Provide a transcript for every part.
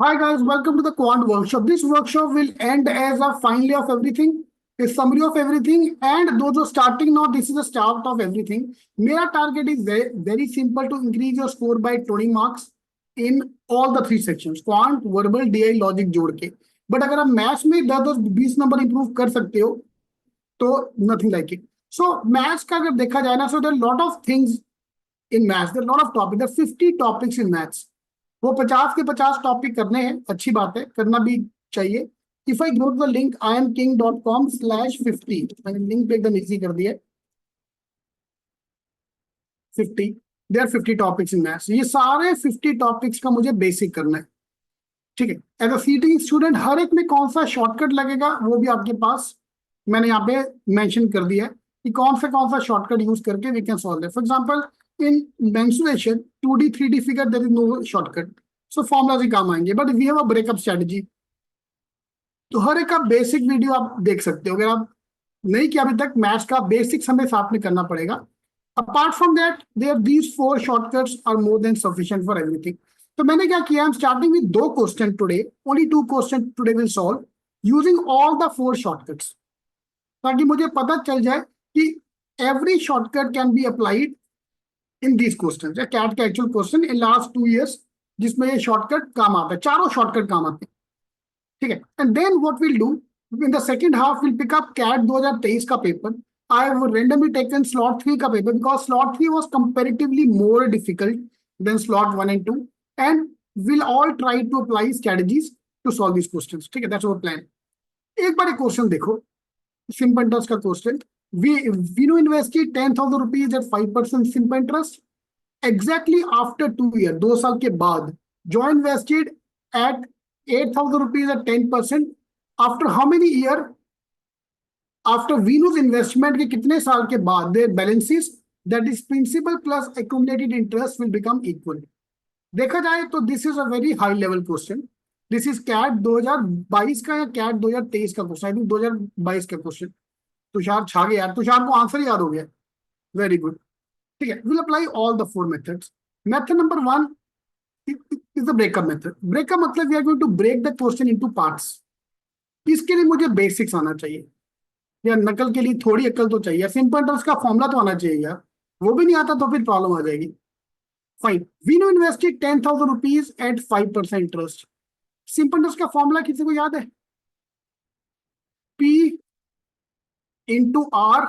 Hi guys, welcome to the Quant Workshop. This workshop will end as a finally of everything, a summary of everything, and those who are starting now, this is the start of everything. मेरा target is very simple to increase your score by 20 marks in all the three sections, quant, verbal, DI, logic जोड़ के. But अगर आप maths में 10-20 number improve कर सकते हो तो nothing like it. So maths का अगर देखा जाए ना, so there are lot of things in maths, there are lot of topics, there are 50 topics in maths. वो 50 के 50 टॉपिक करने हैं, अच्छी बात है, करना भी चाहिए. If I go to the link imking.com/50, मैंने लिंक पे एकदम इजी कर दिया है. 50, देयर 50 टॉपिक्स इन मैथ्स. ये सारे 50 टॉपिक्स का मुझे बेसिक करना है. ठीक है. एज अ सीटिंग स्टूडेंट हर एक में कौन सा शॉर्टकट लगेगा वो भी आपके पास मैंने यहाँ पे मेंशन कर दिया है कि कौन सा शॉर्टकट यूज करके we can solve it. For example in mensuration 2D 3D figure there is no shortcut, so formula ही काम आएंगे. But we have a breakup strategy, तो हर एक का बेसिक वीडियो आप देख सकते हो. अगर आप नहीं किया अभी तक, मैथ्स का बेसिक्स हमें साथ में करना पड़ेगा. Apart from that there these 4 shortcuts are more than sufficient for everything. तो मैंने क्या किया, I am starting with 2 question today, only 2 question today will solve using all the 4 shortcuts, ताकि मुझे पता चल जाए कि every shortcut can be applied in these question. CAT का actual question in last 2 years जिसमें ये शॉर्टकट काम आता है, चारों शॉर्टकट काम आते हैं. ठीक है. And then what will do in the second half will pick up CAT 2023 का paper. I have randomly taken slot 3 का paper because slot 3 was comparatively more difficult than slot 1 and 2, and we'll all try to apply strategies to solve these questions. ठीक है, that's our plan. एक बार एक question देखो, simple interest का question. Vinu invested 10,000 rupees at 5% simple interest. Exactly after 2 years, 2 साल के बाद, Joy invested at 8,000 rupees at 10%. After how many years? After Venu's investment के कितने साल के बाद their balances, that is principal plus accumulated interest, will become equal. देखा जाए तो this is a very high level question. This is CAT 2022 का या CAT 2023 का क्वेश्चन. आई थिंक 2022 का क्वेश्चन. तुषार छा गया यार, तुषार को आंसर याद हो गया. Very good. ठीक है. Will apply all the 4 methods. Method number 1 is the breakup method. Breakup मतलब we are going to break the question into parts. इसके लिए मुझे बेसिक्स आना चाहिए, या नकल के लिए थोड़ी अकल तो चाहिए. सिंपल इंटरेस्ट का फॉर्मूला तो आना चाहिए यार, वो भी नहीं आता तो फिर प्रॉब्लम आ जाएगी. Fine. Veenu invested 10,000 rupees at 5% interest. Simple interest का फॉर्मूला किसी को याद है? P into R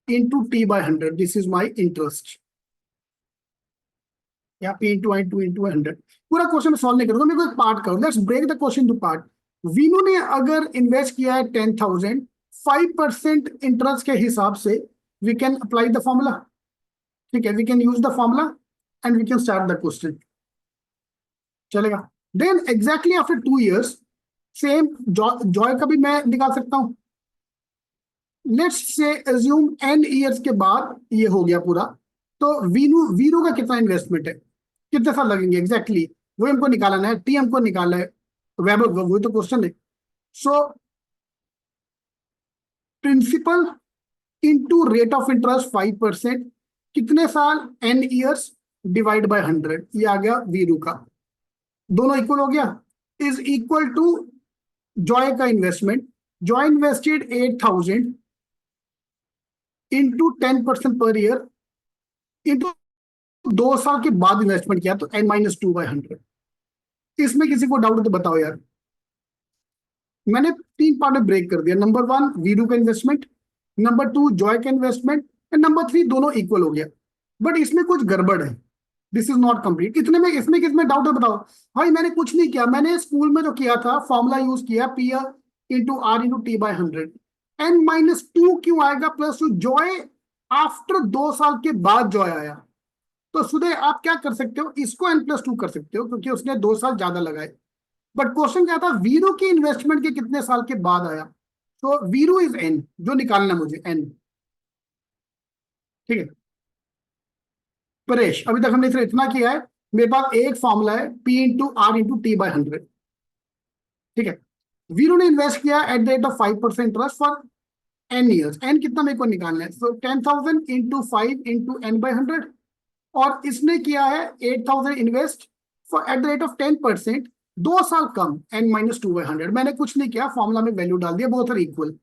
into T by 100. This is my interest. या P into I into 100. पूरा क्वेश्चन सॉल्व नहीं करूंगा, मेरे को एक पार्ट करो. Let's break the question two part. Veenu ने अगर इन्वेस्ट किया है 10,000, 5% इंटरेस्ट के हिसाब से we can apply the formula. ठीक है, we can use the formula and we can start the question. चलेगा. Then exactly after 2 years same Joy का भी मैं निकाल सकता हूं. Let's say assume n years के बाद ये हो गया पूरा. तो वीनू का कितना इन्वेस्टमेंट है, कितने साल लगेंगे एग्जैक्टली, वो हमको निकालना है. टी हमको निकालना है, वैभव वही तो क्वेश्चन है. So principal into rate of interest 5%, कितने साल, n ईयर्स डिवाइड बाय 100, ये आ गया वीरू का. दोनों इक्वल हो गया. इज इक्वल टू जॉय का investment. Joy invested 8,000 into 10% per year into 2 साल के बाद इन्वेस्टमेंट किया तो n-2/100. इसमें किसी को डाउट तो बताओ यार. मैंने 3 पार्ट में ब्रेक कर दिया. नंबर 1 वीरू का इन्वेस्टमेंट, नंबर 2 जॉय का इन्वेस्टमेंट, एंड नंबर 3 दोनों इक्वल हो गया. बट इसमें कुछ गड़बड़ है. This is not complete. इतने में इसमें किसमें डाउट है बताओ भाई. मैंने कुछ नहीं किया, मैंने स्कूल में जो किया था फॉर्मूला यूज किया, P into R into T by 100. n-2 क्यों आएगा प्लस 2? जॉय आफ्टर 2 साल के बाद जॉय आया, तो सुधे आप क्या कर सकते हो, इसको n+2 कर सकते हो क्योंकि उसने 2 साल ज्यादा लगाए. बट क्वेश्चन क्या था, वीरू की इन्वेस्टमेंट के कितने साल के बाद आया. तो वीरू इज n, जो निकालना मुझे n. ठीक है परेश, अभी तक हमने सिर्फ इतना किया है. मेरे पास एक फॉर्मूला है, P into R into T by 100. ठीक है. वीरू ने इन्वेस्ट किया at the rate of 5% interest for n years. n कितना मेरे को निकालना है, so 10,000 into 5 into n by 100. और इसने किया है 8,000 invest for at the rate of 10%. 2 साल कम, n-2/100, मैंने कुछ नहीं किया, फॉर्मूला में वैल्यू डाल दिया, बोथ आर इक्वल।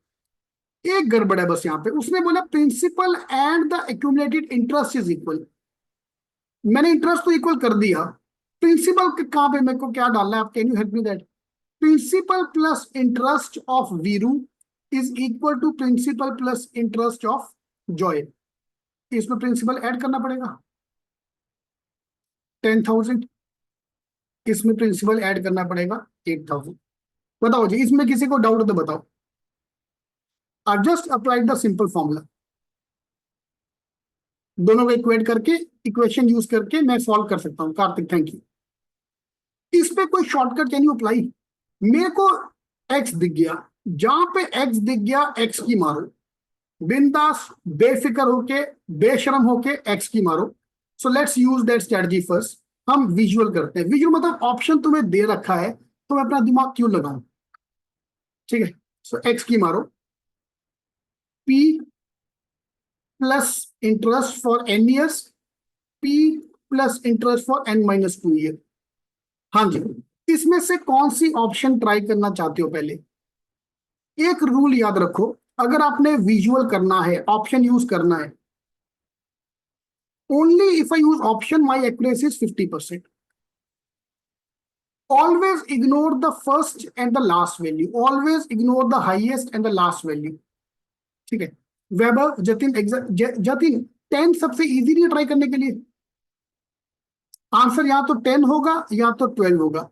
एक गड़बड़ है बस यहाँ पे, उसने बोला principal and the accumulated interest is equal. मैंने इंटरेस्ट तो इक्वल कर दिया, प्रिंसिपल कहाँ पे मेरे को क्या डालना है, आप can you help me that? Principal plus interest of Veeru is equal to principal plus interest of Joy. इसमें प्रिंसिपल ऐड करना पड़ेगा 10,000, इसमें प्रिंसिपल ऐड करना पड़ेगा 8,000। बताओ जी, इसमें किसी को डाउट हो तो बताओ। I just applied the simple formula, दोनों को इक्वेट करके, इक्वेशन यूज करके मैं सॉल्व कर सकता हूं। Kartik thank you. इस पे कोई शॉर्टकट कैन यू अप्लाई? मेरे को एक्स दिख गया, जहां पे एक्स दिख गया एक्स की मारो, बिंदास बेफिक्र होके, बेशरम होके एक्स की मारो। So let's use that strategy first. हम विजुअल करते हैं। विजुअल मतलब ऑप्शन तुम्हें दे रखा है तो मैं अपना दिमाग क्यों लगाऊं? ठीक है, सो एक्स की मारो, P plus interest for n years, P plus interest for n-2 year. हाँ जी, इसमें से कौन सी ऑप्शन ट्राई करना चाहते हो? पहले एक रूल याद रखो, अगर आपने विजुअल करना है, ऑप्शन यूज करना है, only if I use option my accuracy is 50%। Always ignore the first and the last value, always ignore the highest and the last value. ठीक है, वेबर जतिन जतिन 10 सबसे इजी नहीं ट्राई करने के लिए? आंसर या तो 10 होगा या तो 12 होगा।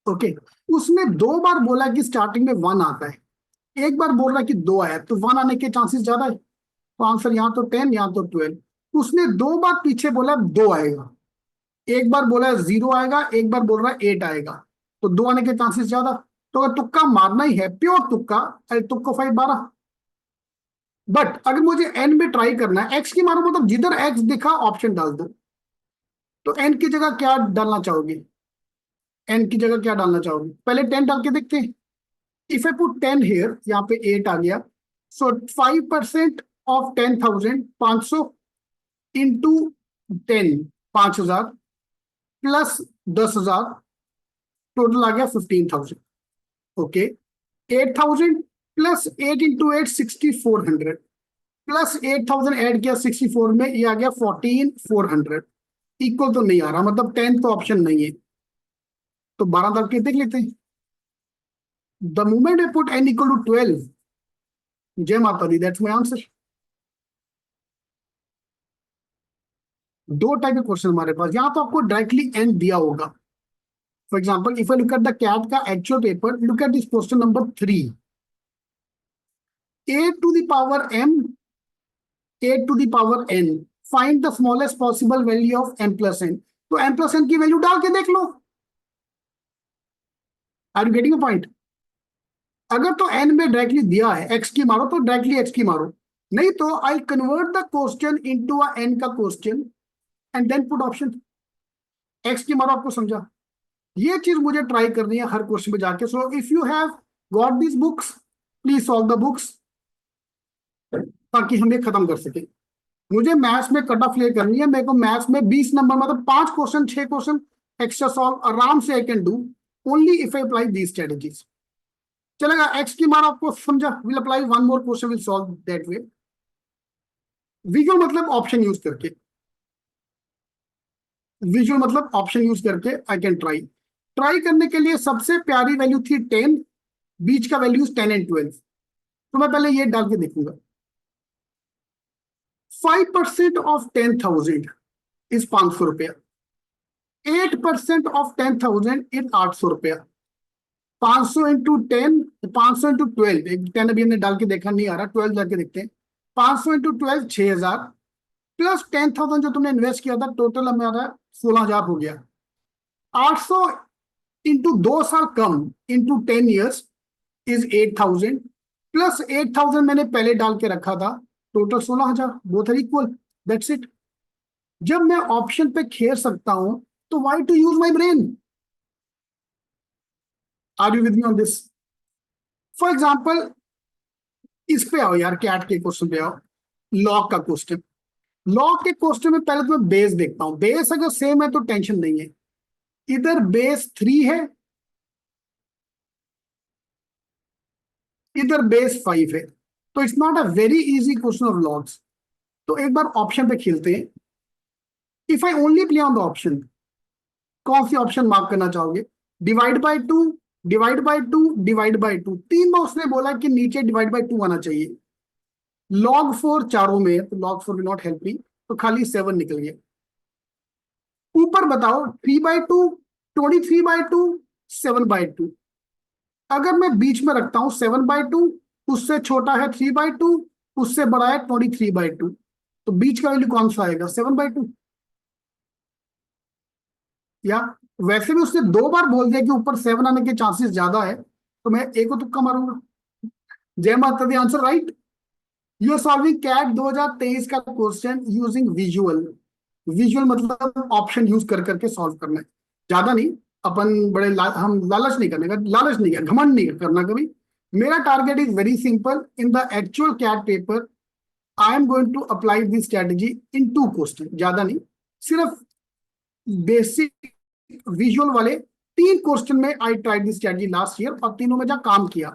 ओके, उसने 2 बार बोला कि स्टार्टिंग में 1 आता है, एक बार बोल रहा है कि 2 आया, तो 1 आने के चांसेस ज्यादा है, तो आंसर या तो 10 या तो 12। उसने 2 बार पीछे बोला 2 आएगा, एक बार बोला 0 आएगा, एक बार बोल रहा है 8 आएगा, तो 2 आने के चांसेस ज्यादा। तो अगर तुक्का मारना ही है, प्योर तुक्का, तुक्का 5-12। बट अगर मुझे एन में ट्राई करना है, एक्स की मारो मतलब जिधर एक्स दिखा ऑप्शन डाल दो। तो एन की जगह क्या डालना चाहोगे? एन की जगह क्या डालना चाहोगे? पहले 10 डाल के देखते हैं। इफ आई पुट 10 हेयर, यहाँ पे 8 आ गया, सो 5% ऑफ 10,000, 500 इंटू 10, 5,000 प्लस 10,000, टोटल आ गया 15,000। Okay, 8,000 plus 8 into 8, 6,400 plus 8,000 add किया 64 में, ये आ गया 14,400। इक्वल तो नहीं आ रहा, मतलब 10 तो ऑप्शन नहीं है, तो 12 डाल के देख लेते हैं। The moment I put n equal to 12, Jai Mata Di, that's my answer. दो टाइप के क्वेश्चन हमारे पास, यहाँ तो आपको डायरेक्टली n दिया होगा। For example, if I look at the CAT का actual paper, look at this question number 3, a to the power m, a to the power n, find the smallest possible value of m plus n। तो m plus n की value डाल के देख लो। Are you getting a point? अगर तो n में directly दिया है x की मारो, तो डायरेक्टली x की मारो, नहीं तो I convert the question into a n का question and then put option. x की मारो, आपको समझा? ये चीज मुझे ट्राई करनी है हर क्वेश्चन में जाके। So if you have got this books, please solve the books, ताकि हम ये खत्म कर सके। मुझे मैथ्स में कट ऑफ क्लियर करनी है। मेरे को मैथ्स में 20 नंबर, मतलब 5 क्वेश्चन, 6 क्वेश्चन एक्स्ट्रा सॉल्व आराम से आई can do, only if I apply these strategies. चलेगा? एक्स की मार आपको समझा? Will apply one more question, will solve that way. Visual मतलब ऑप्शन यूज करके, विजुअल मतलब ऑप्शन यूज करके आई कैन ट्राई। ट्राई करने के लिए सबसे प्यारी वैल्यू थी 10, बीच का वैल्यूज 10 एंड 12, तो मैं पहले ये डाल के देखूंगा। 5% ऑफ 10,000 इज 500 रुपया, 8% ऑफ 10,000 इज 800 रुपया। 500 इंटू 10, 500 इंटू 12, 10 अभी हमने डाल के देखा, नहीं आ रहा, 12 डाल के देखते हैं। 500 इंटू 12, 6,000 प्लस 10,000 जो तुमने इन्वेस्ट किया था, टोटल हमारा 16,000 हो गया। 800 इंटू 2 साल कम इंटू 10 ईयर्स इज 8,000 प्लस 8,000 मैंने पहले डाल के रखा था, total 16,000। Both are equal, that's it. जब मैं ऑप्शन पे खेल सकता हूं तो why to use my brain? Are you with me on this? For example, इस पे आओ यार, कैट के क्वेश्चन पे आओ, लॉग का क्वेश्चन। लॉग के क्वेश्चन में पहले तो मैं बेस देखता हूं, बेस अगर सेम है तो टेंशन नहीं है। इधर बेस 3 है, इधर बेस 5 है, तो it's not a very easy question of logs. तो एक बार ऑप्शन पे खेलते हैं। If I only play on the option, कौन सी ऑप्शन मार्क करना चाहोगे? Divide by two, divide by two, divide by two, तीन बार उसने बोला कि नीचे डिवाइड बाय टू आना चाहिए। लॉग 4 चारों में है, तो log 4 will not help me, तो खाली 7 निकल गया। ऊपर बताओ 3/2, 23/2, 7/2। अगर मैं बीच में रखता हूं 7/2, उससे छोटा है 3/2, उससे बड़ा है 23/2, तो बीच का वैल्यू कौन सा आएगा? 7/2। या वैसे भी उसने 2 बार बोल दिया कि ऊपर 7 आने के चांसेस ज्यादा है, तो मैं एक को तुक्का मारूंगा। Jai Mata Di, answer right. You are solving CAT 2023 का क्वेश्चन यूजिंग विजुअल। विजुअल मतलब ऑप्शन यूज कर करके सॉल्व करना है, ज्यादा नहीं। अपन बड़े हम लालच नहीं करने का, लालच नहीं है, घमंड नहीं करना कभी। मेरा target is very simple. In the actual CAT paper I am going to apply this strategy in 2 question, ज्यादा नहीं। सिर्फ बेसिक विजुअल वाले 3 क्वेश्चन में I tried this strategy last year, और तीनों में जा काम किया।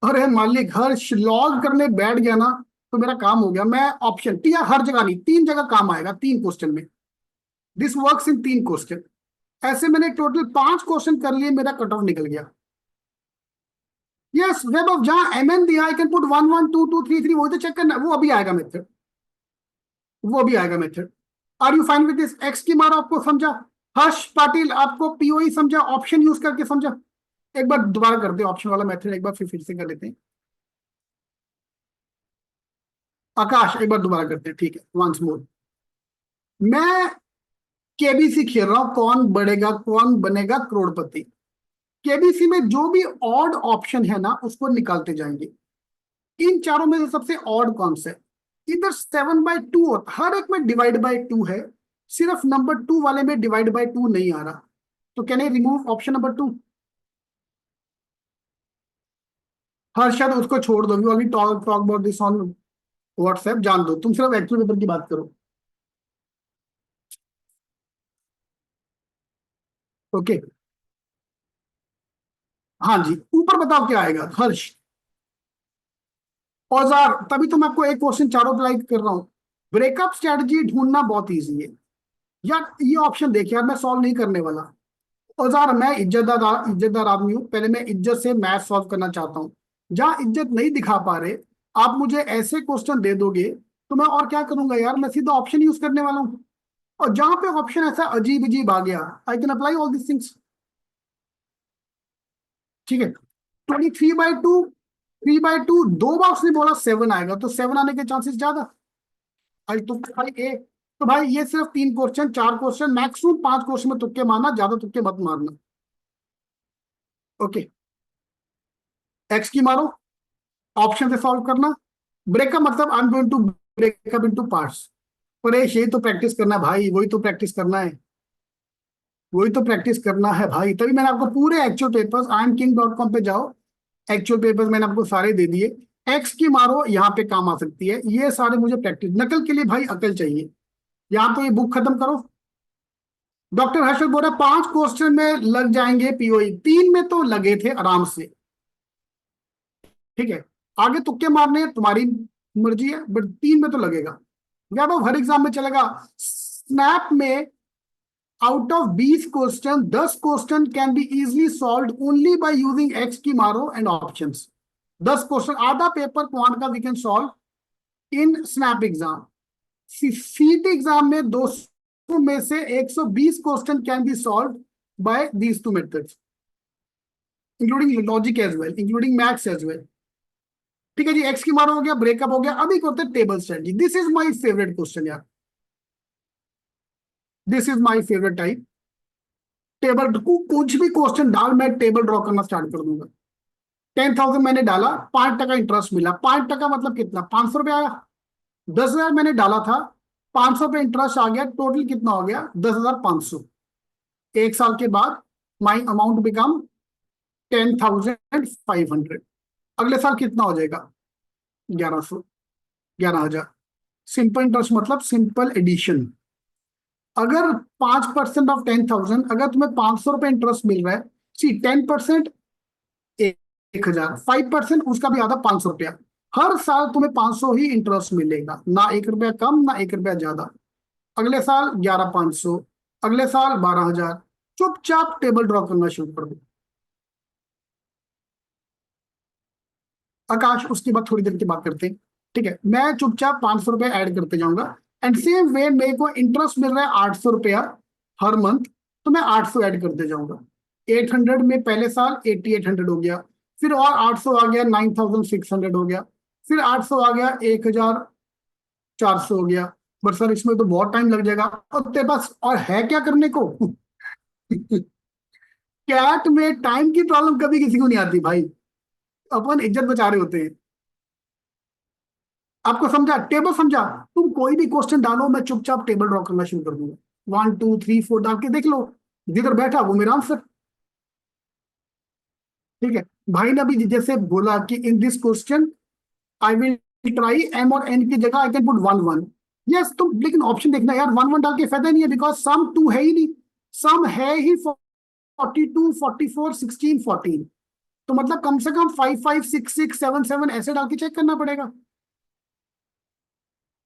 अरे मालिक, हर लॉग करने बैठ गया ना, तो मेरा काम हो गया। मैं ऑप्शन टी, हर जगह नहीं, 3 जगह काम आएगा 3 क्वेश्चन में। This works in 3 question. ऐसे मैंने टोटल 5 क्वेश्चन कर लिए, मेरा कट ऑफ निकल गया। यस, वेब ऑफ जहां एम एन दिया, आई कैन पुट 1 1 2 2 3 3, वही तो चेक करना, वो अभी आएगा मेथड, वो अभी आएगा method. Are you fine with this? X की मार आपको समझा? हर्ष पाटिल आपको पीओई समझा, ऑप्शन यूज करके समझा? एक बार दोबारा करते हैं ऑप्शन वाला मेथड, एक बार फिर से कर लेते हैं। आकाश एक बार दोबारा करते हैं, ठीक है, वंस मोर। मैं केबीसी खेल रहा हूं, कौन बढ़ेगा कौन बनेगा करोड़पति। केबीसी में जो भी ऑड ऑप्शन है ना, उसको निकालते जाएंगे। इन चारों में से सबसे ऑड कौन सा है? इधर 7/2 होता, हर एक में डिवाइड बाय 2 है, सिर्फ नंबर 2 वाले में डिवाइड बाय 2 नहीं आ रहा। तो can I remove option number 2? हर शायद उसको छोड़ दो, we already talk talk about this on WhatsApp, जान दो, तुम सिर्फ एक्चुअल पेपर की बात करो। ओके, हाँ जी, ऊपर बताओ क्या आएगा हर्ष? औजार, तभी तो मैं आपको एक क्वेश्चन चारों पे लाइक कर रहा हूं। ब्रेकअप स्ट्रेटजी ढूंढना बहुत इजी है यार। ये ऑप्शन देखिए यार, मैं सॉल्व नहीं करने वाला। औजार, मैं इज्जतदार इज्जतदार आदमी हूं, पहले मैं इज्जत से मैथ सॉल्व करना चाहता हूं। जहां इज्जत नहीं दिखा पा रहे, आप मुझे ऐसे क्वेश्चन दे दोगे, तो मैं और क्या करूंगा यार, मैं सीधा ऑप्शन यूज करने वाला हूं। और जहां पे ऑप्शन ऐसा अजीब अजीब आ गया, आई can apply all this things. ठीक है, 23/2, 3/2, 2 बार उसने बोला 7 आएगा, तो 7 आने के चांसेस ज्यादा। भाई तुक्के भाई ए, तो भाई ये सिर्फ 3 क्वेश्चन, 4 क्वेश्चन, मैक्सिमम 5 क्वेश्चन में तुक्के मारना, ज्यादा तुक्के मत मारना। ओके, एक्स की मारो, ऑप्शन से सॉल्व करना। ब्रेकअप मतलब I am going to break up into parts. Paresh, यही तो प्रैक्टिस करना है भाई, वही तो प्रैक्टिस करना है, वही तो प्रैक्टिस करना है भाई। तभी मैंने आपको पूरे एक्चुअल पेपर्स IamKing.com पे जाओ, एक्चुअल पेपर्स मैंने आपको सारे दे दिए। एक्स की मारो, यहाँ पे काम आ सकती है, ये सारे मुझे प्रैक्टिस, नकल के लिए भाई अकल चाहिए। यहाँ तो ये बुक खत्म करो। डॉक्टर हर्षल बोल रहा 5 क्वेश्चन में लग जाएंगे पीओई, 3 में तो लगे थे आराम से। ठीक है, आगे तुक्के मारने तुम्हारी मर्जी है, बट 3 में तो लगेगा। वैभव हर एग्जाम में चलेगा। स्नैप में out of 20 question, 10 question can be easily solve only by using x की मारो एंड ऑप्शंस। 10 क्वेश्चन, आधा पेपर क्वांट का we can solve in SNAP exam. CET exam में 200 में से 120 question can be solve by these 2 methods, including logic as well, including maths as well. ठीक है जी, x की मारो हो गया, ब्रेकअप हो गया, अभी करते हैं table strategy. This is my favourite question यार, this is my favourite type. Table कुछ भी क्वेश्चन डाल, मैं टेबल ड्रॉ करना स्टार्ट कर दूंगा। 10,000 मैंने डाला, 5% इंटरेस्ट मिला। 5% मतलब कितना? 500 रुपये आया। 10,000 मैंने डाला था, 500 पे इंटरेस्ट आ गया, टोटल कितना हो गया? 10,500। 1 साल के बाद माई अमाउंट बिकम 10,500। अगले साल कितना हो जाएगा? 1100, 11,000। सिंपल इंटरेस्ट मतलब सिंपल एडिशन। अगर 5% ऑफ 10,000, अगर तुम्हें 500 रुपए इंटरेस्ट मिल रहा है, सी 10%, 1,000, 5% उसका भी आधा 500 रुपया, हर साल तुम्हें 500 ही इंटरेस्ट मिलेगा, ना 1 रुपया कम ना 1 रुपया ज्यादा। अगले साल 11,500, अगले साल 12,000। चुपचाप टेबल ड्रॉ करना शुरू कर दो। आकाश, उसके बाद थोड़ी देर की बात करते हैं। ठीक है, मैं चुपचाप 500 रुपये ऐड करते जाऊंगा। एंड सेम वे मेरे को इंटरेस्ट मिल रहा है 800 रुपया हर मंथ, तो मैं 800 ऐड करते जाऊंगा। 800 में पहले साल 8800 हो गया, फिर और 800 आ गया 9600 हो गया, फिर 800 आ गया 1400 हो गया। बट सर इसमें तो बहुत टाइम लग जाएगा, और तेरे पास और है क्या करने को? कैट में टाइम की प्रॉब्लम कभी किसी को नहीं आती भाई, अपन इज्जत बचा रहे होते हैं। आपको समझा? टेबल समझा? तुम कोई भी क्वेश्चन डालो, मैं चुपचाप टेबल ड्रॉ करना शुरू कर दूंगा। 1 2 3 4 डाल के देख लो, जिधर बैठा वो मेरा आंसर। ठीक है, भाई ने अभी जैसे बोला कि in this question I will try m और एन की जगह आई कैन पुट 1 1। यस, तुम लेकिन ऑप्शन देखना यार, 1 1 डाल के फायदा नहीं है, बिकॉज सम टू है ही नहीं। सम है ही 42 44 16 14, तो मतलब कम से कम 5 5 6 6 7 7 ऐसे डाल के चेक करना पड़ेगा।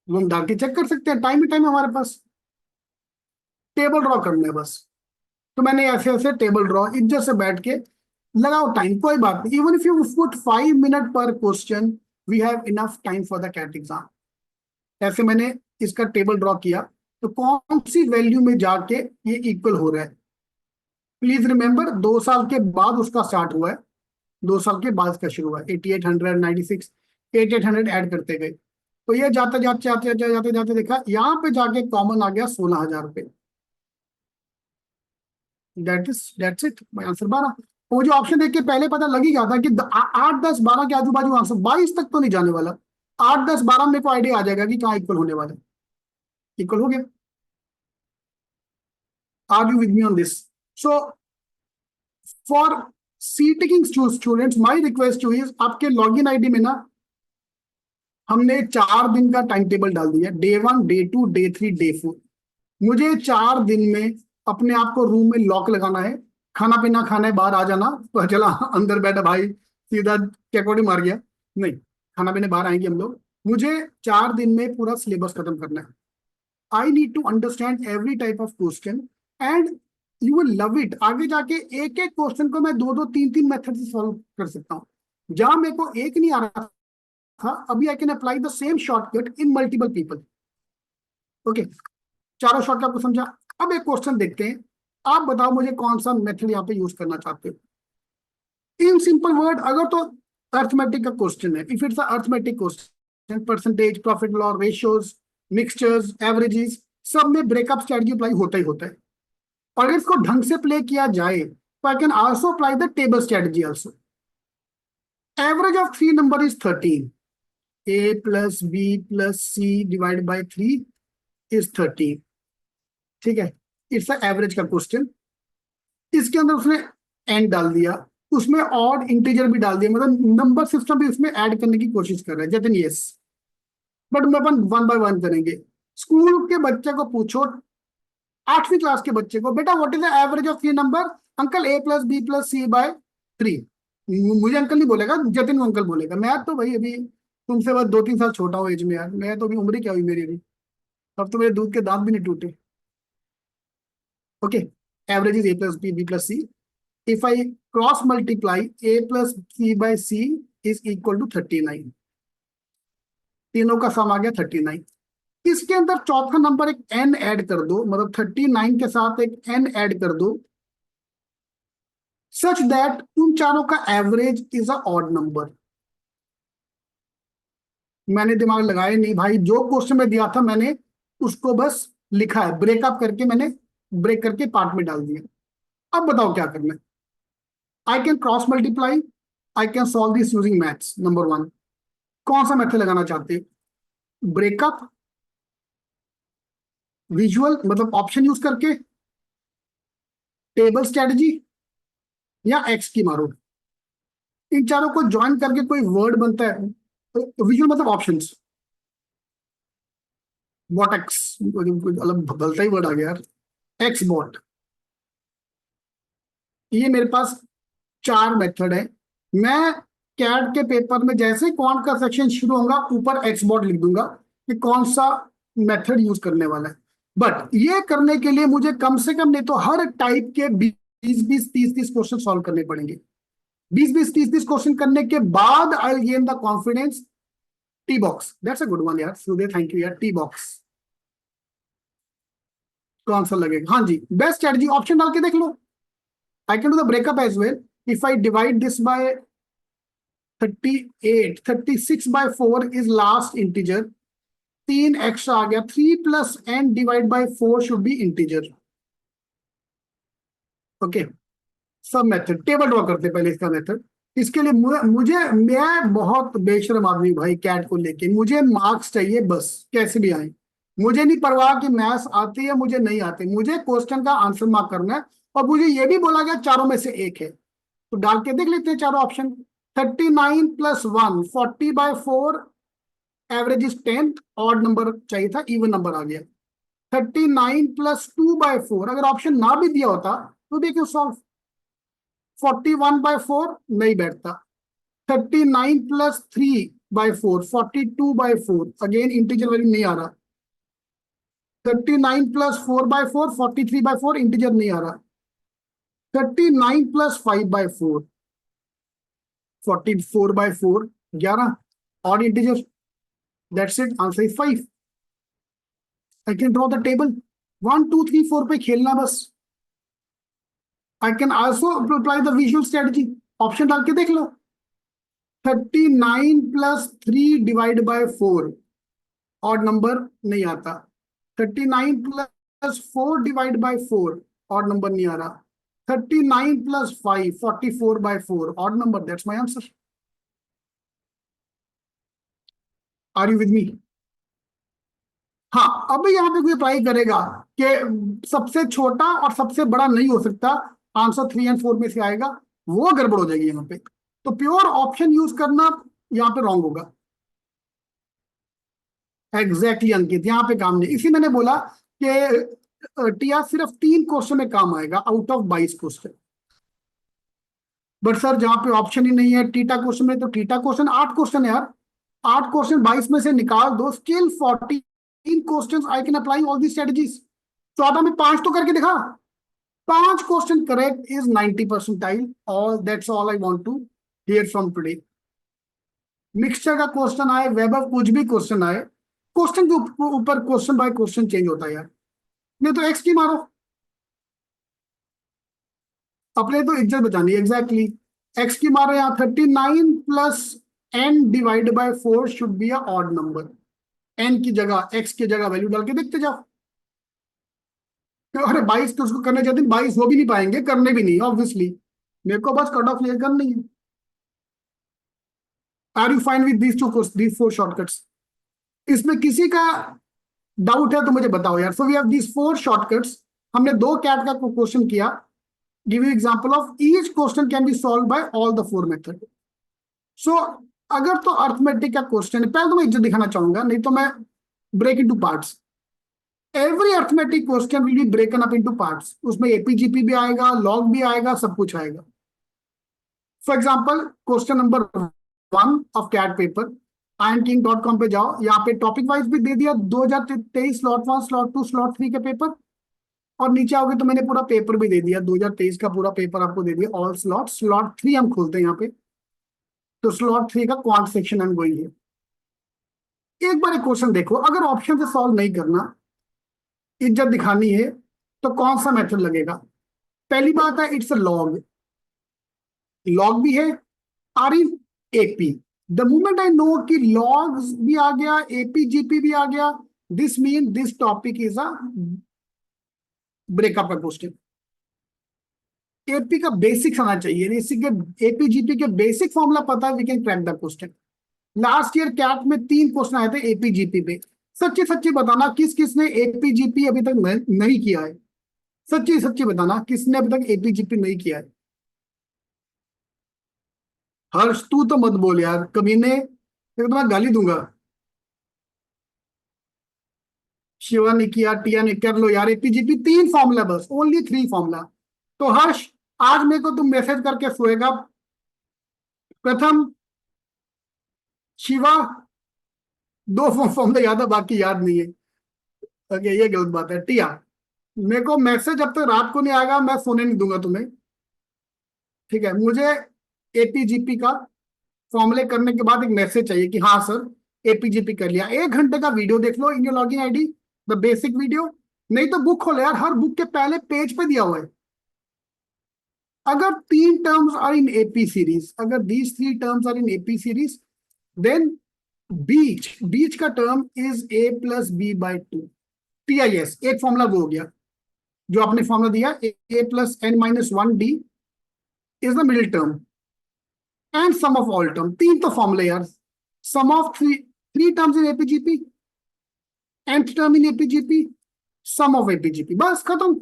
वो हम डाल के चेक कर सकते हैं, टाइम ही टाइम हमारे पास। टेबल ड्रॉ करना है बस। तो मैंने ऐसे ऐसे टेबल ड्रॉ इज्जत से बैठ के, लगाओ टाइम, कोई बात नहीं, even if you put 5 minute पर question, we have enough time for the CAT exam. ऐसे मैंने इसका टेबल ड्रॉ किया, तो कौन सी वैल्यू में जाके ये इक्वल हो रहा है। प्लीज रिमेंबर, 2 साल के बाद उसका स्टार्ट हुआ है, 2 साल के बाद इसका शुरू हुआ है। 8800 96, 8800 ऐड करते गए, तो ये जाते जाते जाते जाते जाते जाते देखा यहाँ पे जाके कॉमन आ गया 16,000 रुपये। That's it, my answer 12। वो जो ऑप्शन देख के पहले पता लग ही गया था कि 8 10 12 के आजू बाजू आंसर, 22 तक तो नहीं जाने वाला। 8 10 12 मेरे को आइडिया आ जाएगा कि कहाँ इक्वल होने वाला है। इक्वल हो गया। Are you with me on this? So for C taking students, my request too is, आपके लॉगिन आईडी में ना हमने 4 दिन का टाइम टेबल डाल दिया, डे 1 डे 2 डे 3 डे 4। मुझे 4 दिन में अपने आप को रूम में लॉक लगाना है, खाना पीना खाना है, बाहर आ जाना, तो चला अंदर बैठा भाई सीधा चेकोटी मार गया। नहीं, खाना पीने बाहर आएंगे हम लोग। मुझे 4 दिन में पूरा सिलेबस खत्म करना है। I need to understand every type of question, and you will love it. आगे जाके एक एक क्वेश्चन को मैं 2 2 3 3 मेथड से सॉल्व कर सकता हूँ। जहां मेरे को एक नहीं आ रहा था, अभी आई can apply the same shortcut in multiple people. Okay, चारों शॉर्टकट आपको समझा? अब एक क्वेश्चन देखते हैं, आप बताओ मुझे कौन सा मेथड यहाँ पे यूज करना चाहते हो। इन सिंपल वर्ड, अगर तो अर्थमेटिक का क्वेश्चन है, if it's arithmetic question, percentage, profit loss ratios, mixtures, averages, सब में ब्रेकअप स्ट्रेटजी अप्लाई होता ही होता है। और इसको ढंग से प्ले किया जाए तो I can also apply the table strategy also. Average of 3 number is 13, a plus B plus C divide by 3 is 13। ठीक है, इट्स एवरेज का क्वेश्चन। इसके अंदर उसने एंड डाल दिया, उसमें ऑड इंटीजर भी डाल दिया, मतलब नंबर सिस्टम भी उसमें ऐड करने की कोशिश कर रहे हैं जतिन। यस, बट मैं अपन 1 बाय 1 करेंगे। स्कूल के बच्चे को पूछो, 8वीं क्लास के बच्चे को, बेटा what is the average of 3 number? Uncle a plus B plus C by 3। मुझे अंकल नहीं बोलेगा, जतिन को अंकल बोलेगा। मैं तो भाई अभी तुमसे बस 2 3 साल छोटा हूँ एज में यार, मैं तो अभी उम्र ही क्या हुई मेरी अभी, अब तो मेरे दूध के दांत भी नहीं टूटे। Okay, average is a plus B plus C. if I cross multiply a plus c by c is equal to 39। तीनों का सम आ गया 39। इसके अंदर चौथा नंबर एक n ऐड कर दो, मतलब 39 के साथ एक n ऐड कर दो, सच दैट उन चारों का average is a odd number. मैंने दिमाग लगाया नहीं भाई, जो क्वेश्चन में दिया था मैंने उसको बस लिखा है, ब्रेकअप करके मैंने ब्रेक करके पार्ट में डाल दिया। अब बताओ क्या करना है। I can cross multiply, I can solve this using maths. Number 1, कौन सा मेथड लगाना चाहते हैं? ब्रेकअप, विजुअल मतलब ऑप्शन यूज करके, टेबल स्ट्रेटजी, या एक्स की मारो। इन चारों को ज्वाइन करके कोई वर्ड बनता है। विजुअल मतलब ऑप्शंस, बॉट एक्स, अलग बदलता ही वर्ड आ गया यार, एक्स बॉट। ये मेरे पास चार मेथड है। मैं कैट के पेपर में जैसे क्वांट का सेक्शन शुरू होगा ऊपर एक्स बॉट लिख दूंगा कि कौन सा मेथड यूज करने वाला है। बट ये करने के लिए मुझे कम से कम नहीं तो हर टाइप के 20 20 30 30 क्वेश्चन सॉल्व करने पड़ेंगे। 20 20 30 30 क्वेश्चन करने के बाद I gain the confidence. T box, that's a good one यार सूर्य, थैंक यू यार। टी बॉक्स कौन सा लगेगा? हाँ जी, बेस्ट स्ट्रेटजी, ऑप्शन डाल के देख लो। I can do the breakup as well. If I divide this by 38, 36/4 is last integer, 3 extra आ गया, 3 + n/4 should be integer. Okay, सब मेथड टेबल ड्रॉ करते हैं पहले इसका मेथड। इसके लिए मैं बहुत बेशरम आदमी हूं भाई, कैट को लेके मुझे मार्क्स चाहिए बस, कैसे भी आए। मुझे नहीं परवाह कि मैथ्स आती है मुझे नहीं आती, मुझे क्वेश्चन का आंसर मार्क करना है। और मुझे ये भी बोला गया चारों में से एक है, तो डाल के देख लेते हैं चारों option. 39 + 1 40/4, average is 10, odd number चाहिए था, इवन नंबर आ गया। 39 + 2/4, अगर ऑप्शन ना भी दिया होता तो देखिए सॉल्व। 41/4 नहीं बैठता। 39 + 3/4, 42/4, अगेन इंटीजर वैल्यू नहीं आ रहा। 39 + 4/4, 43/4, इंटीजर नहीं आ रहा। 39 + 5/4, 44/4, 11, odd integer. That's it, answer is 5। I can draw the table, 1 2 3 4 पे खेलना बस। आई can also apply the visual strategy, option डाल के देख लो। 39 + 3 / 4, ऑड नंबर नहीं आता। 39 + 4 / 4, ऑड नंबर नहीं आ रहा। 39 + 5, 44/4, odd number, that's my answer. Are you with me? हाँ, अब यहाँ पे कोई अप्लाई करेगा कि सबसे छोटा और सबसे बड़ा नहीं हो सकता, आंसर 3 और 4 में से आएगा, वो गड़बड़ हो जाएगी यहाँ पे। तो प्योर ऑप्शन यूज करना यहाँ पे रॉन्ग होगा। एग्जैक्टली अंकित, यहाँ पे काम नहीं, इसी मैंने बोला कि टिया सिर्फ 3 क्वेश्चन में काम आएगा out of 22 question. But sir जहाँ पे ऑप्शन ही नहीं है टीटा क्वेश्चन में, तो टीटा क्वेश्चन 8 क्वेश्चन है यार। 8 क्वेश्चन 22 में से निकाल दो, still 14 question, I can apply all the strategies. 14 में 5 तो करके दिखा। 5 question correct is 90 percentile. All that's all I want to hear from today. Mixture का क्वेश्चन आए, वेब कुछ भी क्वेश्चन आए, क्वेश्चन के ऊपर क्वेश्चन बाय क्वेश्चन चेंज होता है यार। नहीं तो एक्स की मारो, अपने तो इज्जत बचानी है। एग्जैक्टली, एक्स की मारो यहाँ। 39 + n/4 should be a odd number. N की जगह एक्स की जगह वैल्यू डाल के देखते जाओ। तो अरे 22 तो उसको करने चाहते हैं, 22 हो भी नहीं पाएंगे, करने भी नहीं ऑब्वियसली। मेरे को बस कट ऑफ क्लियर करनी है। Are you fine with these 4 shortcuts? इसमें किसी का डाउट है तो मुझे बताओ यार। So we have these 4 shortcuts. हमने 2 कैट का क्वेश्चन किया। Give you example of each question can be solve by all the 4 method. So अगर तो अर्थमेटिक का क्वेश्चन है, पहले तो मैं इज्जत दिखाना चाहूंगा, नहीं तो मैं break into parts. Every arithmetic question will be broken up into parts, उसमें एपीजीपी भी आएगा, लॉग भी आएगा, सब कुछ आएगा। For example question number 1 of CAT paper, ironking.com पे जाओ, यहाँ पे टॉपिक वाइज भी दे दिया, 2023 स्लॉट 1 स्लॉट 2 स्लॉट 3 के पेपर। और नीचे आओगे तो मैंने पूरा पेपर भी दे दिया, 2023 का पूरा पेपर आपको दे दिया, ऑल स्लॉट। स्लॉट 3 हम खोलते हैं यहाँ पे, तो स्लॉट 3 का क्वांट सेक्शन हम गोइंग है। एक बार एक क्वेश्चन देखो, अगर ऑप्शन से सॉल्व नहीं करना, इज्जत दिखानी है, तो कौन सा मेथड लगेगा? पहली बात है, इट्स अ लॉग। लॉग भी है, are in AP. The moment I know कि लॉग्स भी आ गया, एपी जीपी भी आ गया, this mean this topic is a breakup का क्वेश्चन। एपी का बेसिक्स आना चाहिए, इसी के एपी जीपी के बेसिक फॉर्मूला पता है, we can crack the question. Last year CAT में 3 क्वेश्चन आए थे एपी जीपी पे। सच्ची सच्ची बताना किस किसने एपी जीपी अभी तक नहीं किया है? सच्ची सच्ची बताना किसने अभी तक एपी जीपी नहीं किया है? हर्ष तू तो मत बोल यार कमीने, एक तो मैं गाली दूंगा। शिवा ने किया, टिया ने, कर लो यार। एपीजीपी 3 फॉर्मूला, बस ओनली 3 फॉर्मूला। तो हर्ष, आज मेरे को तुम मैसेज करके सोएगा। प्रथम, शिवा, 2 फॉर्मूला याद है, बाकी याद नहीं है। ओके, ये गलत बात है। टिया, मेरे को मैसेज जब तक रात को नहीं आएगा मैं सोने नहीं दूंगा तुम्हें। ठीक है, मुझे एपीजीपी का फॉर्मूले करने के बाद एक मैसेज चाहिए कि हाँ सर एपीजीपी कर लिया। 1 घंटे का वीडियो देख लो in your login ID, the basic video. नहीं तो बुक खोलो यार, हर बुक के पहले पेज पे दिया हुआ है। अगर 3 terms are in AP series, अगर these 3 terms are in AP series, then बीच का टर्म इज a+b/2 TIS। एक फॉर्मूला वो हो गया जो आपने फॉर्मूला दिया, a+n-1d is the middle term and sum of all term. 3 तो फॉर्मूले यार, sum of three terms in AP GP, nth term in AP GP, sum of AP GP, बस खत्म।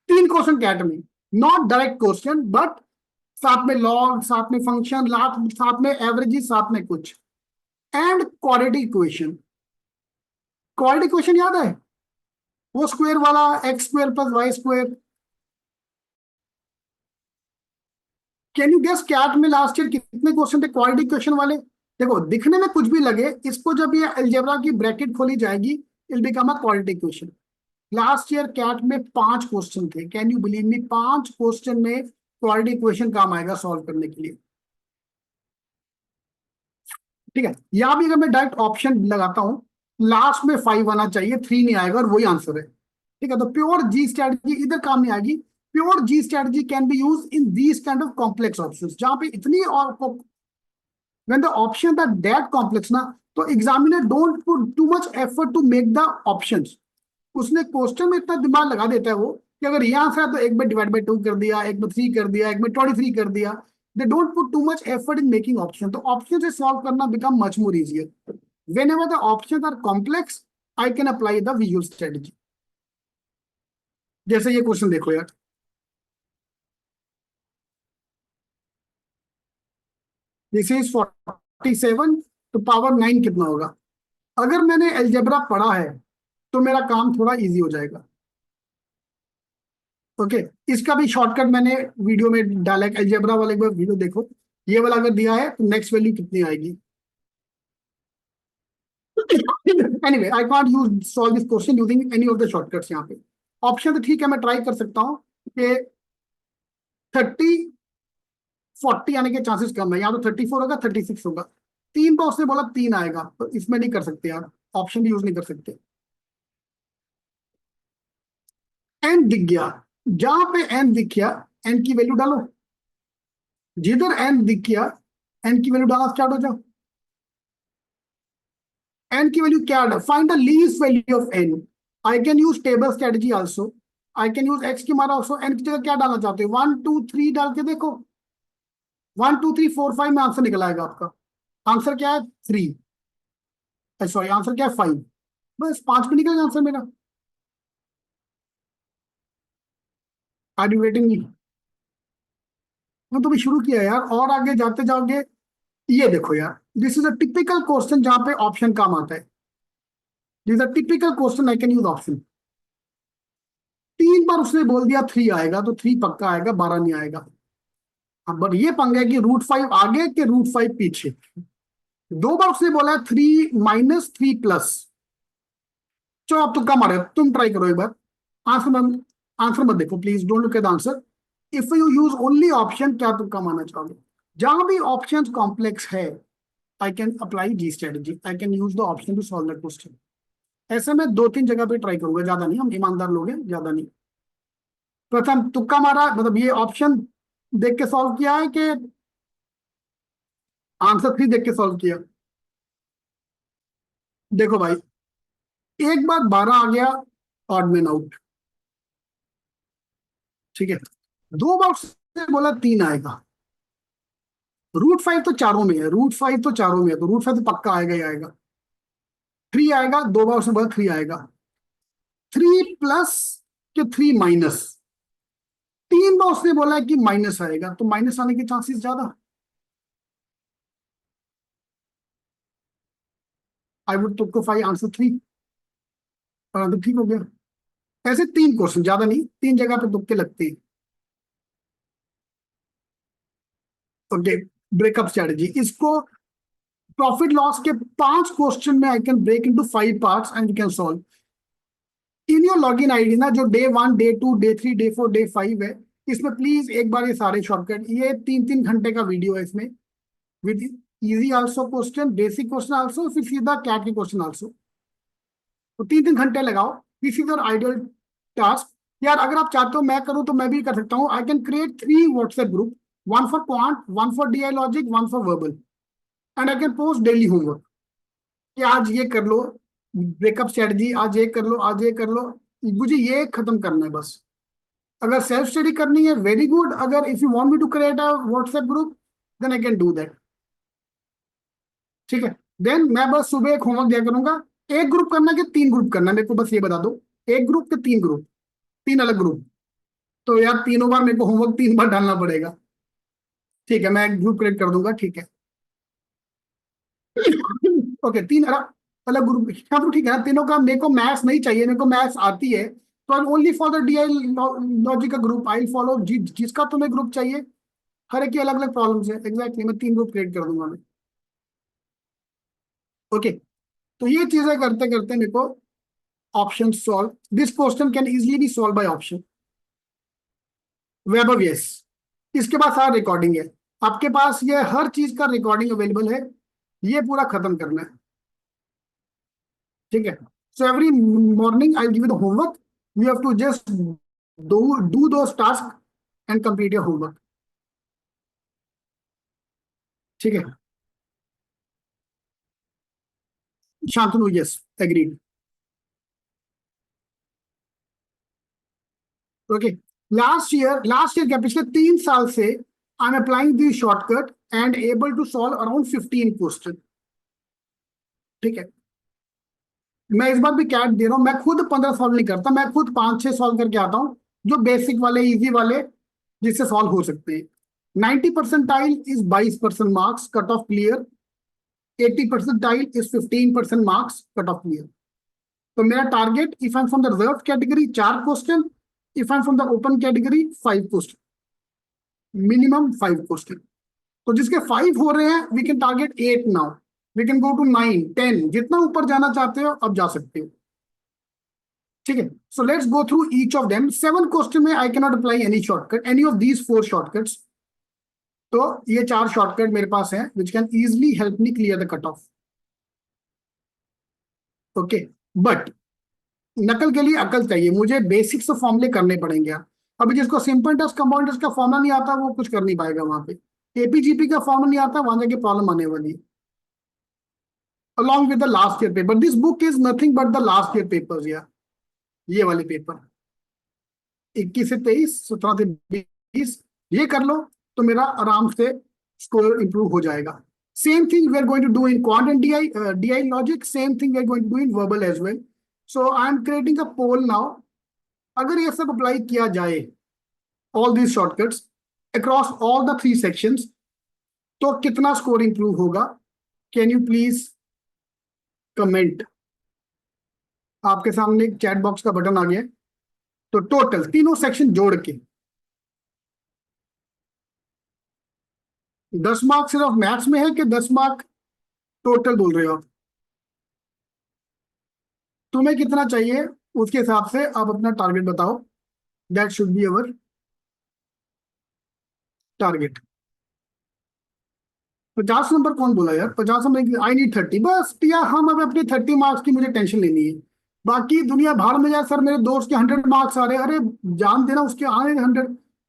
3 क्वेश्चन कैट में, नॉट डायरेक्ट क्वेश्चन बट साथ में लॉग, साथ में फंक्शन, साथ में एवरेजेस, साथ में कुछ, and quadratic equation. Quadratic equation याद है, वो स्क्वायर वाला, x² + y²। Can you guess CAT में लास्ट ईयर कितने क्वेश्चन थे क्वाड्रेटिक इक्वेशन वाले? देखो, दिखने में कुछ भी लगे, इसको जब ये अलजेब्रा की ब्रैकेट खोली जाएगी, it become a quadratic equation. Last year CAT में 5 क्वेश्चन थे, can you believe me? 5 question में क्वाड्रेटिक इक्वेशन काम आएगा सॉल्व करने के लिए। ठीक है, यहां भी अगर मैं डायरेक्ट ऑप्शन लगाता हूं, लास्ट में 5 आना चाहिए, 3 नहीं आएगा और वही आंसर है। ठीक है, तो प्योर जी स्ट्रेटजी इधर काम नहीं आएगी। Pure G strategy can be use in these kind of complex options, जहां पे इतनी और when the options are that complex ना, तो examiner don't put too much effort to make the options. उसने क्वेश्चन में इतना दिमाग लगा देता है वो कि अगर ये आंसर है तो 1/2 कर दिया, 1/3 कर दिया, 1/23 कर दिया। They don't put too much effort in making option, तो ऑप्शन से सॉल्व करना become much more easier. Whenever the option are complex, I can apply the visual strategy. जैसे ये क्वेश्चन देखो यार, दिस इज 47 तो पावर 9 कितना होगा? अगर मैंने अलजेब्रा पढ़ा है तो मेरा काम थोड़ा इजी हो जाएगा। ओके, इसका भी शॉर्टकट मैंने वीडियो में डाला है, अलजेब्रा वाले को वीडियो देखो। ये वाला अगर दिया है तो नेक्स्ट वैल्यू कितनी आएगी? Anyway, I can't use solve this question using any of the shortcuts. यहाँ पे ऑप्शन तो ठीक है, मैं ट्राई कर सकता हूँ कि 30-40 आने के चांसेस कम है, या तो 34 होगा, 36 होगा। 3 तो उसने बोला 3 आएगा, तो इसमें नहीं कर सकते यार, ऑप्शन भी यूज नहीं कर सकते। एन दिख गया, जहां पे एन दिख गया एन की वैल्यू डालो, जिधर एन दिख गया एन की वैल्यू डालना स्टार्ट हो जाओ। एन की वैल्यू क्या है? Find the least value of n. I can use table strategy also, I can use x की मारा ऑल्सो। एन की जगह क्या डालना चाहते हो? 1 2 3 डाल के देखो। 1 2 3 4 5 में आंसर निकल आएगा आपका। आंसर क्या है? 3। सॉरी, आंसर क्या है? 5। बस 5 में निकल आंसर मेरा। आर यू वेटिंग मी? तो भी शुरू किया यार, और आगे जाते जाओगे। ये देखो यार, this is a typical question जहां पे ऑप्शन काम आता है। This a typical question, I can use option. 3 बार उसने बोल दिया 3 आएगा, तो 3 पक्का आएगा, 12 नहीं आएगा। अब बट ये पंगा है कि √5 आगे के √5 पीछे। 2 बार उसने बोला 3 - 3 प्लस। चलो अब तुक्का मारो, तुम ट्राई करो एक बार। आंसर मत आंसर मत देखो please, don't look at the answer. If you use only option, क्या तुक्का मारना चाहोगे? जहां भी ऑप्शन कॉम्प्लेक्स है, I can apply G strategy, I can use the option to solve the question. ऐसे में 2 3 जगह पे ट्राई करूंगा, ज्यादा नहीं, हम ईमानदार लोग हैं, ज्यादा नहीं। प्रथम तुक्का मारा, मतलब ये ऑप्शन देख के सॉल्व किया है कि आंसर 3 देख के सॉल्व किया? देखो भाई, एक बार 12 आ गया, ऑड मैन आउट। ठीक है, 2 बार उसने बोला 3 आएगा। √5 तो चारों में है, √5 तो चारों में है, तो √5 तो पक्का आएगा ही आएगा। 3 आएगा, 2 बार उसने बोला 3 आएगा। 3+ के 3-। 3 बार उसने बोला है कि माइनस आएगा, तो माइनस आने के चांसेस ज्यादा। I would took five answer 3। तो ठीक हो गया। ऐसे 3 क्वेश्चन, ज्यादा नहीं, 3 जगह पे तुक्के लगते हैं। ओके, ब्रेकअप स्ट्रेटजी, इसको प्रॉफिट लॉस के 5 क्वेश्चन में I can break into 5 parts and you can solve in your login ID ना, जो day 1, day 2, day 3, day 4, day 5 है। इसमें प्लीज एक बार ये सारे शॉर्टकट, ये 3-3 घंटे का वीडियो है इसमें, with easy also question, basic question also, फिर सीधा कैट के क्वेश्चन आल्सो। तो 3-3 घंटे लगाओ, this is your ideal task. यार अगर आप चाहते हो मैं करूं तो मैं भी कर सकता हूँ। I can create 3 WhatsApp group, one for quant, one for DI logic, one for verbal, and I can post daily homework कि आज ये कर लो, ब्रेकअप स्ट्रेटजी आज ये कर लो, आज ये कर लो। मुझे ये खत्म करना है बस। अगर सेल्फ स्टडी करनी है, वेरी गुड। अगर if you want me to create a WhatsApp group, then I can do that. ठीक है, देन मैं बस सुबह एक होमवर्क दिया करूंगा। एक ग्रुप करना कि 3 ग्रुप करना, मेरे को बस ये बता दो। एक ग्रुप के 3 ग्रुप, 3 अलग ग्रुप। तो यार तीनों बार मेरे को होमवर्क 3 बार डालना पड़ेगा। ठीक है, मैं एक ग्रुप क्रिएट कर दूंगा, ठीक है। ओके, 3 अलग अलग ग्रुप। हाँ तो ठीक है ना, तीनों का। मेरे को मैथ्स नहीं चाहिए, मेरे को मैथ्स आती है, तो I only for the DI logic का ग्रुप आई फॉलो। जिसका तुम्हें ग्रुप चाहिए, हर एक की अलग अलग प्रॉब्लम्स है, एग्जैक्टली मैं 3 ग्रुप क्रिएट कर दूंगा मैं। ओके, तो ये चीजें करते करते मेरे को option solve, this question can easily be solve by option. Web of yes, इसके बाद सारा रिकॉर्डिंग है आपके पास, ये हर चीज का रिकॉर्डिंग अवेलेबल है। ये पूरा खत्म करना है, ठीक है। So every morning I give you the homework, you have to just do those task and complete your homework, ठीक है। Shantanu, yes, agreed. Okay, last year क्या, पिछले 3 साल से I am applying the shortcut and able to solve around 15 question, ठीक है। मैं इस बार भी कैट दे रहा हूँ, मैं खुद 15 सॉल्व नहीं करता, मैं खुद 5-6 सॉल्व करके आता हूँ, जो बेसिक वाले, इजी वाले, जिससे सॉल्व हो सकते हैं। 90 percentile is 22% marks, cut off clear. 80 percentile is 15% marks, cut off clear. तो मेरा target, if I am from the reserve category 4 question, if I am from the open category 5 question, minimum 5 question. तो जिसके 5 हो रहे हैं, we can target 8 now, we can go to 9, 10, जितना ऊपर जाना चाहते हो अब जा सकते हो, ठीक है। So let's go through each of them. 7 question में I can not apply any shortcut, any of these 4 shortcuts. तो ये 4 शॉर्टकट मेरे पास हैं which can easily help me clear the cut off. Okay, but नकल के लिए अकल चाहिए, मुझे बेसिक्स फॉर्मूले करने पड़ेंगे यार। अभी जिसको सिंपल टेस्ट कंपाउंड टेस्ट का फॉर्मूला नहीं आता, वो कुछ कर नहीं पाएगा वहां पे। एपीजीपी का फॉर्मूला नहीं आता, वहां जाके प्रॉब्लम आने वाली है। along with the last year paper, this book is nothing but the last year papers यार, ये वाले पेपर 21 से 23, 17 से 20, ये कर लो तो मेरा आराम से स्कोर इंप्रूव हो जाएगा। Same thing we are going to do in quant and DI logic, same thing we are going to do in verbal as well. So I am creating a poll now. अगर ये सब apply किया जाए, all these shortcuts across all the 3 sections, तो कितना score improve होगा? Can you please comment? आपके सामने एक चैट बॉक्स का बटन आ गया है। तो टोटल तीनों सेक्शन जोड़ के 10 मार्क्स सिर्फ मैथ्स में है कि 10 मार्क टोटल बोल रहे हो आप? तुम्हें कितना चाहिए उसके हिसाब से आप अपना टारगेट बताओ। That should be our target. 50 number कौन बोला यार? 50 नंबर, आई नीड 30 बस यार। हम अब अपने 30 मार्क्स की मुझे टेंशन लेनी है, बाकी दुनिया भाड़ में जाए। सर मेरे दोस्त के 100 मार्क्स आ रहे हैं, अरे जान देना, उसके आने 100,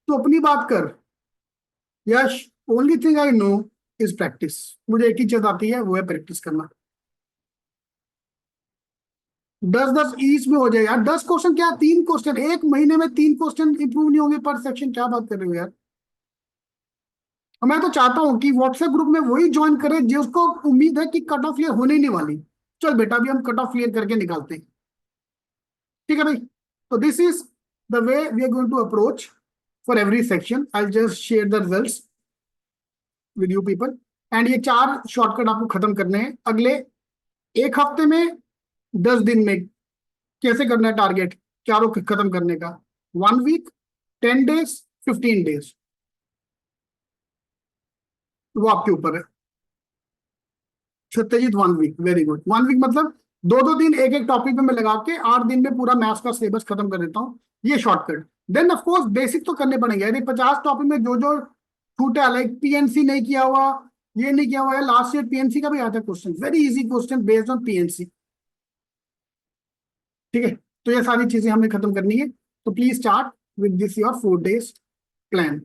तो अपनी बात कर। Yes, only thing I know is practice. मुझे एक ही चीज आती है, वो है प्रैक्टिस करना। 10-10 ईच में हो जाए यार। 10 क्वेश्चन क्या, 3 क्वेश्चन एक महीने में, 3 क्वेश्चन इंप्रूव नहीं होंगे पर सेक्शन? क्या बात कर रहे हो यार। और मैं तो चाहता हूँ कि व्हाट्सएप ग्रुप में वही ज्वाइन करे जिसको उम्मीद है कि कट ऑफ क्लियर होने ही नहीं वाली। चल बेटा, अभी हम कट ऑफ क्लियर करके निकालते हैं, ठीक है भाई। तो this is the way we are going to approach for every section. I just share the results with you people. And ये 4 शॉर्टकट आपको खत्म करने हैं अगले 1 हफ्ते में, 10 दिन में। कैसे करना है टारगेट चारों खत्म करने का? 1 वीक, 10 डेज, 15 डेज, वो आपके ऊपर है। Satyajit 1 week, very good. 1 week मतलब 2-2 दिन एक एक टॉपिक पे मैं लगा के 8 दिन में पूरा मैथ्स का सिलेबस खत्म कर देता हूँ, ये shortcut. Then of course basic तो करने पड़ेंगे, यदि 50 टॉपिक में जो जो छूटा, लाइक पीएनसी नहीं किया हुआ, ये नहीं किया हुआ है, लास्ट ईयर पीएनसी का भी आता है question, very easy question based on PNC. ठीक है, तो ये सारी चीजें हमें खत्म करनी है। तो please start with this your 4 days plan.